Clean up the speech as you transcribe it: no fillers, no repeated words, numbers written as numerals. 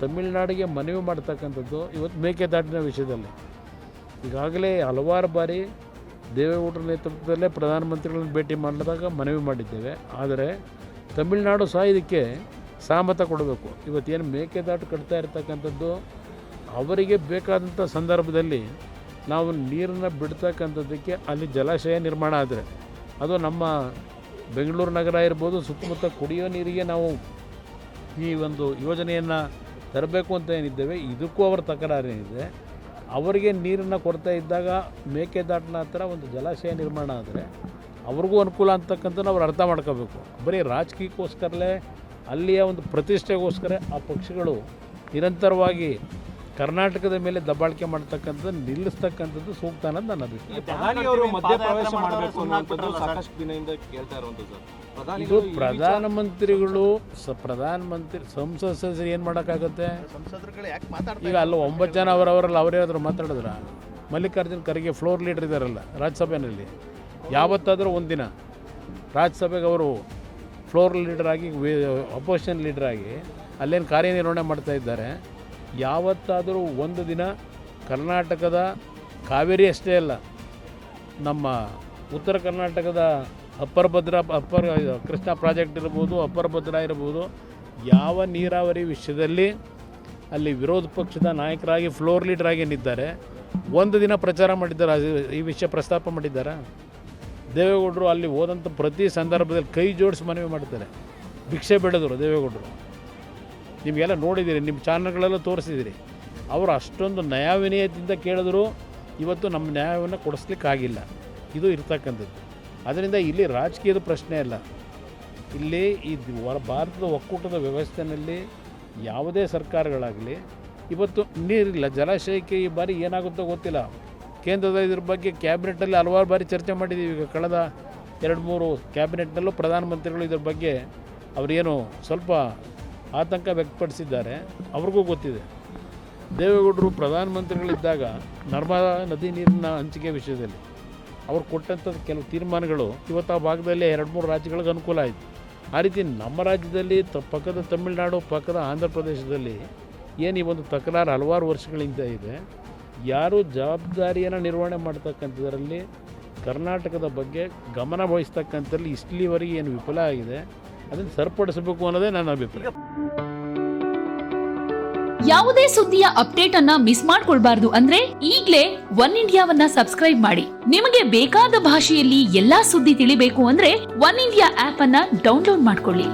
ತಮಿಳುನಾಡಿಗೆ ಮನವಿ ಮಾಡ್ತಕ್ಕಂಥದ್ದು ಇವತ್ತು ಮೇಕೆದಾಟಿನ ವಿಷಯದಲ್ಲಿ ಈಗಾಗಲೇ ಹಲವಾರು ಬಾರಿ ದೇವೇಗೌಡರ ನೇತೃತ್ವದಲ್ಲೇ ಪ್ರಧಾನಮಂತ್ರಿಗಳನ್ನು ಭೇಟಿ ಮಾಡಿದಾಗ ಮನವಿ ಮಾಡಿದ್ದೇವೆ. ಆದರೆ ತಮಿಳುನಾಡು ಸಹ ಇದಕ್ಕೆ ಸಹಮತ ಕೊಡಬೇಕು. ಇವತ್ತೇನು ಮೇಕೆದಾಟು ಕಟ್ತಾ ಇರ್ತಕ್ಕಂಥದ್ದು ಅವರಿಗೆ ಬೇಕಾದಂಥ ಸಂದರ್ಭದಲ್ಲಿ ನಾವು ನೀರನ್ನು ಬಿಡ್ತಕ್ಕಂಥದ್ದಕ್ಕೆ ಅಲ್ಲಿ ಜಲಾಶಯ ನಿರ್ಮಾಣ ಆದರೆ ಅದು ನಮ್ಮ ಬೆಂಗಳೂರು ನಗರ ಇರ್ಬೋದು, ಸುತ್ತಮುತ್ತ ಕುಡಿಯೋ ನೀರಿಗೆ ನಾವು ಈ ಒಂದು ಯೋಜನೆಯನ್ನು ತರಬೇಕು ಅಂತ ಏನಿದ್ದೇವೆ, ಇದಕ್ಕೂ ಅವರ ತಕರಾರೇನಿದೆ. ಅವರಿಗೆ ನೀರನ್ನು ಕೊಡ್ತಾ ಇದ್ದಾಗ ಮೇಕೆದಾಟಿನ ಹತ್ರ ಒಂದು ಜಲಾಶಯ ನಿರ್ಮಾಣ ಆದರೆ ಅವ್ರಿಗೂ ಅನುಕೂಲ ಅಂತಕ್ಕಂಥದ್ದು ಅವ್ರು ಅರ್ಥ ಮಾಡ್ಕೋಬೇಕು. ಬರೀ ರಾಜಕೀಯಕ್ಕೋಸ್ಕರಲೇ ಅಲ್ಲಿಯ ಒಂದು ಪ್ರತಿಷ್ಠೆಗೋಸ್ಕರ ಆ ಪಕ್ಷಗಳು ನಿರಂತರವಾಗಿ ಕರ್ನಾಟಕದ ಮೇಲೆ ದಬ್ಬಾಳಿಕೆ ಮಾಡ್ತಕ್ಕಂಥದ್ದು ನಿಲ್ಲಿಸ್ತಕ್ಕಂಥದ್ದು ಸೂಕ್ತ ಅನ್ನೋದು ನನ್ನ ಅಭಿಪ್ರಾಯ. ಇದು ಪ್ರಧಾನಮಂತ್ರಿ ಸಂಸತ್ ಸದಸ್ಯರು ಏನು ಮಾಡೋಕ್ಕಾಗುತ್ತೆ? ಈಗ ಅಲ್ಲ 9 ಜನ ಅವರವರಲ್ಲಿ ಅವರೇ ಮಾತಾಡಿದ್ರ. ಮಲ್ಲಿಕಾರ್ಜುನ್ ಖರ್ಗೆ ಫ್ಲೋರ್ ಲೀಡರ್ ಇದ್ದಾರಲ್ಲ ರಾಜ್ಯಸಭೆಯಲ್ಲಿ, ಯಾವತ್ತಾದರೂ ಒಂದಿನ ರಾಜ್ಯಸಭೆಗೆ ಅವರು ಫ್ಲೋರ್ ಲೀಡರ್ ಆಗಿ ಅಪೋಸಿಷನ್ ಲೀಡರ್ ಆಗಿ ಅಲ್ಲೇನು ಕಾರ್ಯನಿರ್ವಹಣೆ ಮಾಡ್ತಾ ಇದ್ದಾರೆ. ಯಾವತ್ತಾದರೂ ಒಂದು ದಿನ ಕರ್ನಾಟಕದ ಕಾವೇರಿ ಅಷ್ಟೇ ಅಲ್ಲ, ನಮ್ಮ ಉತ್ತರ ಕರ್ನಾಟಕದ ಅಪ್ಪರ್ ಕೃಷ್ಣ ಪ್ರಾಜೆಕ್ಟ್ ಇರ್ಬೋದು, ಅಪ್ಪರ್ ಭದ್ರಾ ಇರ್ಬೋದು, ಯಾವ ನೀರಾವರಿ ವಿಷಯದಲ್ಲಿ ಅಲ್ಲಿ ವಿರೋಧ ಪಕ್ಷದ ನಾಯಕರಾಗಿ ಫ್ಲೋರ್ ಲೀಡರ್ ಆಗಿ ಏನಿದ್ದಾರೆ ಒಂದು ದಿನ ಪ್ರಚಾರ ಮಾಡಿದ್ದಾರೆ, ಈ ವಿಷಯ ಪ್ರಸ್ತಾಪ ಮಾಡಿದ್ದಾರೆ. ದೇವೇಗೌಡರು ಅಲ್ಲಿ ಹೋದಂಥ ಪ್ರತಿ ಸಂದರ್ಭದಲ್ಲಿ ಕೈ ಜೋಡಿಸಿ ಮನವಿ ಮಾಡ್ತಾರೆ, ಭಿಕ್ಷೆ ಬೇಡದರು ದೇವೇಗೌಡರು. ನಿಮಗೆಲ್ಲ ನೋಡಿದ್ದೀರಿ, ನಿಮ್ಮ ಚಾನಲ್ಗಳೆಲ್ಲ ತೋರಿಸಿದ್ದೀರಿ. ಅವರು ಅಷ್ಟೊಂದು ನ್ಯಾಯವಿನಯದಿಂದ ಕೇಳಿದ್ರು, ಇವತ್ತು ನಮ್ಮ ನ್ಯಾಯವನ್ನು ಕೊಡಿಸ್ಲಿಕ್ಕಾಗಿಲ್ಲ. ಇದು ಇರ್ತಕ್ಕಂಥದ್ದು. ಅದರಿಂದ ಇಲ್ಲಿ ರಾಜಕೀಯದ ಪ್ರಶ್ನೆ ಅಲ್ಲ. ಇಲ್ಲಿ ಈ ಭಾರತದ ಒಕ್ಕೂಟದ ವ್ಯವಸ್ಥೆಯಲ್ಲಿ ಯಾವುದೇ ಸರ್ಕಾರಗಳಾಗಲಿ ಇವತ್ತು ನೀರಿಲ್ಲ, ಜಲಾಶಯಕ್ಕೆ ಈ ಬಾರಿ ಏನಾಗುತ್ತೋ ಗೊತ್ತಿಲ್ಲ. ಕೇಂದ್ರದ ಇದ್ರ ಬಗ್ಗೆ ಕ್ಯಾಬಿನೆಟ್ಟಲ್ಲಿ ಹಲವಾರು ಬಾರಿ ಚರ್ಚೆ ಮಾಡಿದ್ದೀವಿ. ಈಗ ಕಳೆದ 2-3 ಕ್ಯಾಬಿನೆಟ್ನಲ್ಲೂ ಪ್ರಧಾನಮಂತ್ರಿಗಳು ಇದ್ರ ಬಗ್ಗೆ ಅವರೇನು ಸ್ವಲ್ಪ ಆತಂಕ ವ್ಯಕ್ತಪಡಿಸಿದ್ದಾರೆ. ಅವ್ರಿಗೂ ಗೊತ್ತಿದೆ. ದೇವೇಗೌಡರು ಪ್ರಧಾನಮಂತ್ರಿಗಳಿದ್ದಾಗ ನರ್ಮದಾ ನದಿ ನೀರಿನ ಹಂಚಿಕೆ ವಿಷಯದಲ್ಲಿ ಅವ್ರು ಕೊಟ್ಟಂಥದ್ದು ಕೆಲವು ತೀರ್ಮಾನಗಳು ಇವತ್ತು ಆ ಭಾಗದಲ್ಲಿ 2-3 ರಾಜ್ಯಗಳಿಗೆ ಅನುಕೂಲ ಆಯಿತು. ಆ ರೀತಿ ನಮ್ಮ ರಾಜ್ಯದಲ್ಲಿ ಪಕ್ಕದ ತಮಿಳುನಾಡು, ಪಕ್ಕದ ಆಂಧ್ರ ಪ್ರದೇಶದಲ್ಲಿ ಏನು ಈ ಒಂದು ತಕರಾರು ಹಲವಾರು ವರ್ಷಗಳಿಂದ ಇದೆ. ಯಾರು ಜವಾಬ್ದಾರಿಯನ್ನು ನಿರ್ವಹಣೆ ಮಾಡ್ತಕ್ಕಂಥದ್ರಲ್ಲಿ ಕರ್ನಾಟಕದ ಬಗ್ಗೆ ಗಮನ ವಹಿಸ್ತಕ್ಕಂಥದ್ರಲ್ಲಿ ಇಷ್ಟಲಿವರೆಗೆ ಏನು ವಿಫಲ ಆಗಿದೆ, ಅದನ್ನು ಸರಿಪಡಿಸಬೇಕು ಅನ್ನೋದೇ ನನ್ನ ಅಭಿಪ್ರಾಯ. ಯಾವುದೇ ಸುದ್ದಿಯ ಅಪ್ಡೇಟ್ ಅನ್ನ ಮಿಸ್ ಮಾಡ್ಕೊಳ್ಬಾರ್ದು ಅಂದ್ರೆ ಈಗ್ಲೇ ಒನ್ ಇಂಡಿಯಾವನ್ನ ಸಬ್ಸ್ಕ್ರೈಬ್ ಮಾಡಿ. ನಿಮಗೆ ಬೇಕಾದ ಭಾಷೆಯಲ್ಲಿ ಎಲ್ಲಾ ಸುದ್ದಿ ತಿಳಿಬೇಕು ಅಂದ್ರೆ ಒನ್ ಇಂಡಿಯಾ ಆಪ್ ಅನ್ನ ಡೌನ್ಲೋಡ್ ಮಾಡ್ಕೊಳ್ಳಿ.